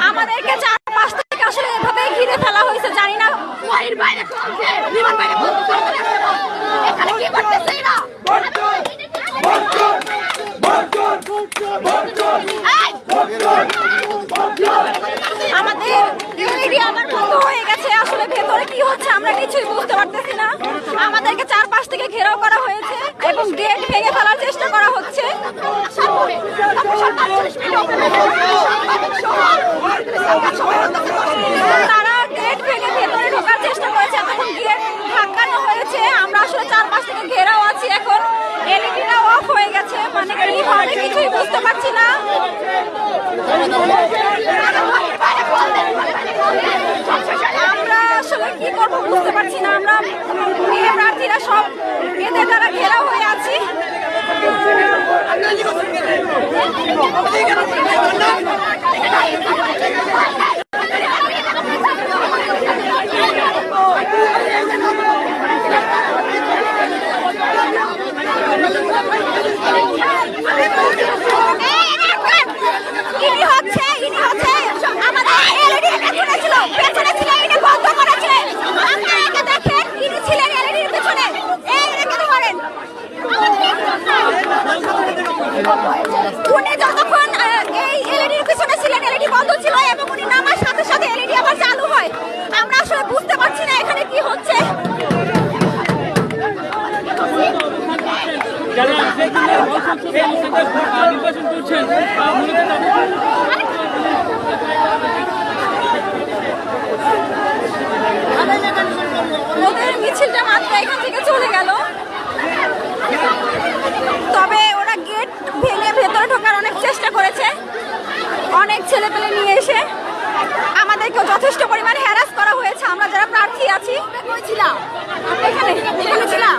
আমাদেরকে চারপাশ থেকে আসলে এভাবে ঘিরে ফেলা হয়েছে, জানি না আমাদের এরিয়া আমার বন্ধ হয়ে গেছে। আসলে ভেতরে কি হচ্ছে আমরা কিছুই বুঝতে পারতেছি না। আমাদেরকে চারপাশ থেকে ঘেরাও করা হয়েছে এবং গেট ভেঙে ফেলার চেষ্টা করা হচ্ছে। তারা গেট ভেঙে ভেতরে ঢোকার চেষ্টা করেছে, এখন গেট ধাক্কানো হয়েছে। আমরা আসলে চারপাশ থেকে ঘেরাও আছি, এখন এলইডিটা অফ হয়ে গেছে, মানে কি হবে কিছুই বুঝতে পারছি না। আমরা আসলে কি করবো বুঝতে পারছি না। আমরা মেয়ে প্রার্থীরা সব এদের দ্বারা ঘেরাও হয়ে আছি। উনি যতক্ষণ এই এলইডির পিছনে ছিলেন এলইডি বন্ধ ছিল এবং উনি নামার সাথে সাথে এলইডি আবার চালু হয়। আমরা আসলে বুঝতে পারছি না এখানে কি হচ্ছে। ওদের মিছিলটা মাত্র এখান থেকে চলে গেল, তবে ওরা গেট ভেঙে ভেতরে ঢোকার অনেক চেষ্টা করেছে। অনেক ছেলেপেলে নিয়ে এসে আমাদেরকেও যথেষ্ট পরিমাণে হ্যারাস করা হয়েছে। আমরা যারা প্রার্থী আছি এখানে ছিলাম।